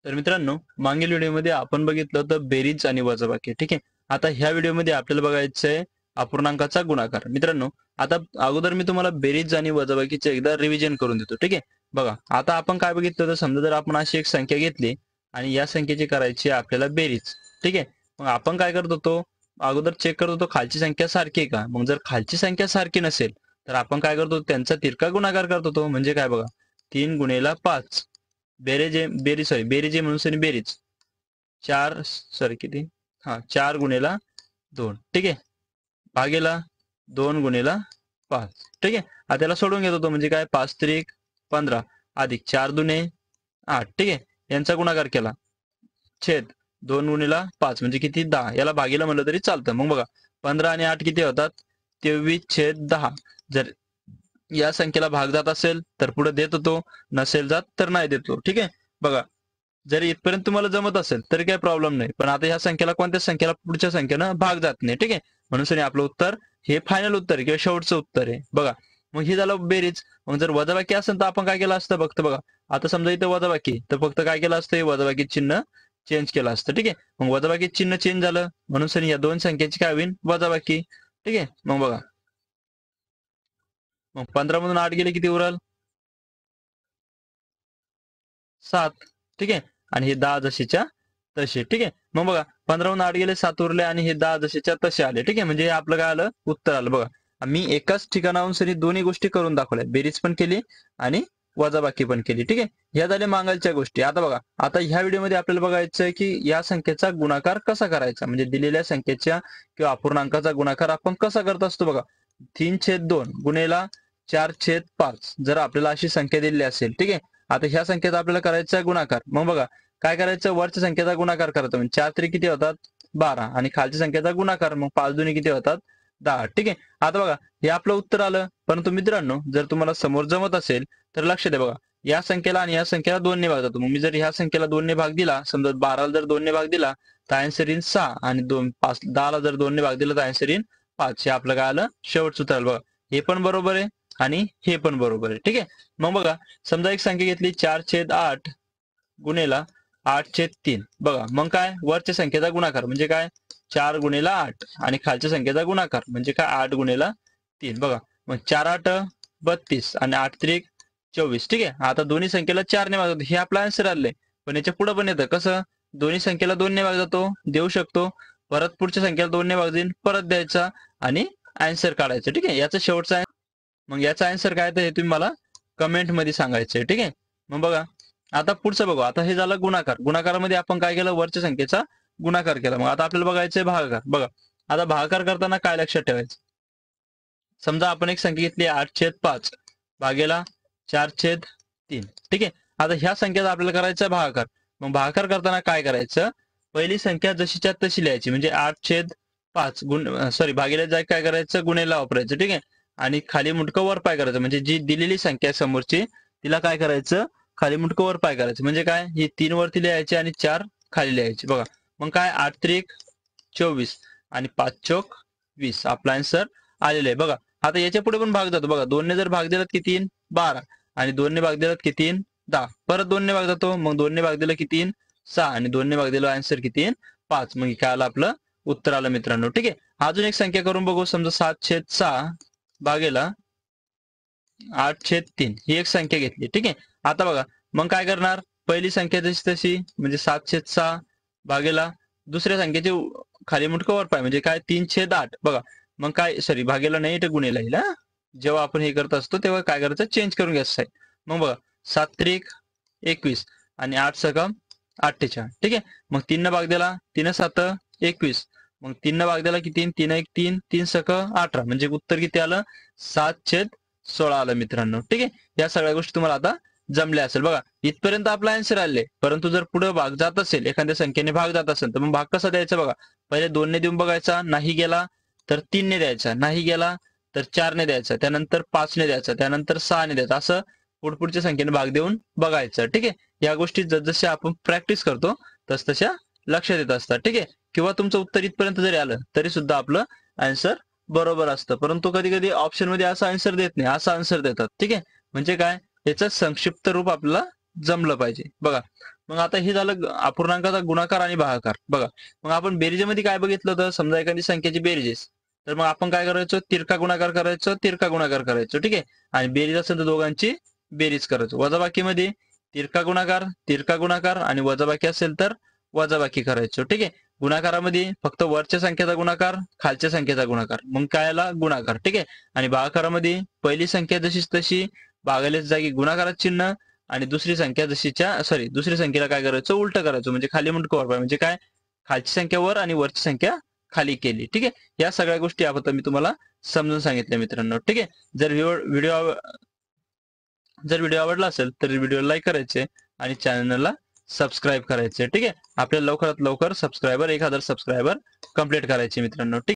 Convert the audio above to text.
तर मित्रांनो, मागील व्हिडिओमध्ये आपण बघितलं होतं बेरीज आणि वजाबाकी. ठीक आहे. आता ह्या व्हिडिओमध्ये आपल्याला बघायचं आहे अपूर्णांकाचा गुणाकार. मित्रांनो, आता अगोदर मी तुम्हाला बेरीज आणि वजाबाकीचे एकदा रिव्हिजन करून देतो. ठीक आहे. बघा, आता आपण काय बघितलं होतं, समजा जर आपण अशी एक संख्या घेतली आणि या संख्येची करायची आपल्याला बेरीज. ठीक आहे. मग आपण काय करत होतो, अगोदर चेक करत होतो खालची संख्या सारखी आहे का. मग जर खालची संख्या सारखी नसेल तर आपण काय करतो, त्यांचा तिरका गुणाकार करत होतो. म्हणजे काय बघा, 3 गुणिले 5 बेरीज आहे म्हणून सनी बेरीज 4 सॉरी किती, हा 4 गुणिला 2. ठीक आहे. भागेला 2 गुणिला 5. ठीक आहे. आता त्याला सोडून घेत होतो म्हणजे काय, 5 त्रिक 15 अधिक 4 दुने 8. ठीक आहे. यांचा गुणाकार केला छेद 2 गुणिला 5 म्हणजे किती, 10. याला भागीला म्हणलं तरी चालतं. मग बघा, 15 आणि 8 किती होतात, 23/10. जर या संख्येला भाग जात असेल तर पुढे देत होतो, नसेल जात तर नाही देतो. ठीक आहे. बघा, जरी इथपर्यंत तुम्हाला जमत असेल तरी काही प्रॉब्लेम नाही, पण आता ह्या संख्येला कोणत्या संख्येला पुढच्या संख्येनं भाग जात नाही. ठीक आहे. म्हणून सर आपलं उत्तर हे फायनल उत्तर आहे किंवा शेवटचं उत्तर आहे. बघा, मग हे झालं बेरीज. मग जर वजाबाकी असेल तर आपण काय केलं असतं फक्त, बघा आता समजा इथं वजाबाकी, तर फक्त काय केलं असतं, हे वजाबाकी चिन्ह चेंज केलं असतं. ठीक आहे. मग वजाबाकी चिन्ह चेंज झालं म्हणून सर या दोन संख्येची काय होईल, वजाबाकी. ठीक आहे. मग बघा, मग 15 मधून 8 गेले किती उरल, 7. ठीक आहे. आणि हे 10 जसेच्या तसे. ठीक आहे. मग बघा, 15 मधून 8 गेले, 7 उरले आणि हे 10 जसेच्या तसे आले. ठीक आहे. म्हणजे हे आपलं काय आलं, उत्तर आलं. बघा, मी एकाच ठिकाणाहून सरी दोन्ही गोष्टी करून दाखवल्या, बेरीज पण केली आणि वजाबाकी पण केली. ठीक आहे. ह्या झाल्या मागालच्या गोष्टी. आता बघा, आता ह्या व्हिडिओमध्ये आपल्याला बघायचं आहे की या संख्येचा गुणाकार कसा करायचा, म्हणजे दिलेल्या संख्येच्या किंवा अपूर्णांकाचा गुणाकार आपण कसा करत असतो. बघा, 3/2 गुणेला 4/5 जर आपल्याला अशी संख्या दिलेली असेल. ठीक आहे. आता ह्या संख्येचा आपल्याला करायचा गुणाकार. मग बघा, काय करायचं, वरच्या संख्येचा गुणाकार करायचा म्हणजे 4 त्रिक किती होतात, 12 आणि खालच्या संख्येचा गुणाकार, मग 5 दुनी किती होतात, 10. ठीक आहे. आता बघा, हे आपलं उत्तर आलं. परंतु मित्रांनो, जर तुम्हाला समोर जमत असेल तर लक्ष द्या. बघा, या संख्येला आणि या संख्येला 2 ने भाग जातो. मग मी जर ह्या संख्येला 2 ने भाग दिला, समजा 12 जर 2 ने भाग दिला तर आन्सर येईल 6 आणि 10 ला जर 2 ने भाग दिला तर आन्सर येईल 5. हे आपलं काय आलं, शेवटचं उत्तर आलं. बघा, हे पण बरोबर आहे आणि हे पण बरोबर आहे. ठीक आहे. मग बघा, समजा एक संख्या घेतली 4/8 गुणेला 8/3. बघा, मग काय, वरच्या संख्येचा गुणाकार म्हणजे काय, 4 गुणेला 8 आणि खालच्या संख्येचा गुणाकार म्हणजे काय, 8 गुणेला 3. बघा, मग 4/8 32 आणि 8 त्रिक 24. ठीक आहे. आता दोन्ही संख्येला 4 ने भाग जातो, हे आपलं आन्सर आलंय. पण याच्या पुढे पण येतं कसं, दोन्ही संख्येला 2 ने भाग जातो, देऊ शकतो, परत पुढच्या संख्येला 2 ने भाग देईन, परत द्यायचा आणि आन्सर काढायचं. ठीक आहे. याचा शेवटचा, मग याचा आन्सर काय तर हे तुम्ही मला कमेंट मध्ये सांगायचंय. ठीक आहे. मग बघा, आता पुढचं बघू. आता हे झालं गुणाकार. गुणाकारामध्ये आपण काय केलं, वरच्या संख्येचा गुणाकार केला. मग आता आपल्याला बघायचंय भागाकार. बघा, आता भागाकार करताना काय लक्षात ठेवायचं, समजा आपण एक संख्या घेतली 8/5 भागेला 4/3. ठीक आहे. आता ह्या संख्येचा आपल्याला करायचा भागाकार. मग भागाकार करताना काय करायचं, पहिली संख्या जशीच्या तशी लिहायची म्हणजे 8/5 भागेला जाय काय करायचं, गुणेला वापरायचं. ठीक आहे. आणि खाली मुंडकं वर पाय करायचं, म्हणजे जी दिलेली संख्या समोरची तिला काय करायचं, खाली मुंडकं वर पाय करायचं. म्हणजे काय, ही 3 वरती लिहायची आणि 4 खाली लिहायची. बघा, मग काय, 8 त्रिक 24 आणि 5 चोक 20. आपला आन्सर आलेला आहे. बघा, आता याच्या पुढे पण भाग जातो. बघा, 2 ने जर भाग दिलात किती, 12 आणि 2 ने भाग दिलात किती, 10. परत 2 ने भाग जातो, मग 2 ने भाग दिला किती, 6 आणि 2 ने भाग दिला आन्सर किती, 5. मग काय आलं, आपलं उत्तर आलं मित्रांनो. ठीक आहे. अजून एक संख्या करून बघू. समजा 7/6 भागेला 8/3 ही एक संख्या घेतली. ठीक आहे. आता बघा, मग काय करणार, पहिली संख्या जशी तशी म्हणजे 7/6 भागेला दुसऱ्या संख्येचे खाली मुंडकं वर पाय म्हणजे काय, 3/8. बघा, मग काय, सॉरी भागेला नाही तर गुणेला येईल. जेव्हा आपण हे करत असतो तेव्हा काय करायचं, चेंज करून घ्यायचं आहे. मग बघा, 7 त्रिक 21 आणि 8 सकम 48. ठीक आहे. मग 3 न भाग दिला, 3 7 21. मग 3 न भाग दिला किती, 3 1 3, 3 सक 18. म्हणजे उत्तर किती आलं, 7/16 आलं मित्रांनो. ठीक आहे. या सगळ्या गोष्टी तुम्हाला आता जमल्या असेल. बघा, इथपर्यंत आपला आन्सर आले. परंतु जर पुढे भाग जात असेल, एखाद्या संख्येने भाग जात असेल तर मग भाग कसा द्यायचा. बघा, पहिले 2 ने देऊन बघायचा, नाही गेला तर 3 ने द्यायचा, नाही गेला तर 4 ने द्यायचा, त्यानंतर 5 ने द्यायचा, त्यानंतर 6 ने द्यायचा, असं पुढच्या संख्येने भाग देऊन बघायचं. ठीक आहे. या गोष्टी जसजशा आपण प्रॅक्टिस करतो तसतशा लक्षात येत असतात. ठीक आहे. किंवा तुमचं उत्तर इथपर्यंत जरी आलं तरी सुद्धा आपलं आन्सर बरोबर असतं. परंतु कधी कधी ऑप्शन मध्ये असा आन्सर देत नाही, असा आन्सर देतात. ठीक आहे. म्हणजे काय, याचं संक्षिप्त रूप आपल्याला जमलं पाहिजे. बघा, मग आता हे झालं अपूर्णांकाचा गुणाकार आणि भागाकार. बघा मग आपण बेरीजमध्ये काय बघितलं होतं, समजा एखादी संख्येची बेरीज आहे तर मग आपण काय करायचो, तिरका गुणाकार करायचो, तिरका गुणाकार करायचो, ठीक आहे. आणि बेरीज असेल तर दोघांची बेरीज करायचो. वजाबाकीमध्ये तिरका गुणाकार आणि वजाबाकी असेल तर वजाबाकी करायचो, ठीक आहे. गुणाकारामध्ये फक्त वरच्या संख्येचा गुणाकार, खालच्या संख्येचा गुणाकार, मग काय आला गुणाकार, ठीक आहे. आणि भागाकारामध्ये पहिली संख्या जशीच तशी, भागालेच जागी गुणाकारात चिन्ह, आणि दुसरी संख्येला काय करायचं, उलट करायचं, म्हणजे खाली मुंडकं वर, म्हणजे काय, खालची संख्या वर आणि वरची संख्या खाली केली, ठीक आहे. या सगळ्या गोष्टी आता मी तुम्हाला समजून सांगितल्या मित्रांनो, ठीक आहे. जर व्हिडिओ आवडला असेल तर व्हिडिओला लाईक करायचे आणि चॅनलला सबस्क्राईब करायचे, ठीक आहे. आपल्याला लवकरात लवकर 1000 सबस्क्रायबर कंप्लीट करायचे मित्रांनो, ठीक.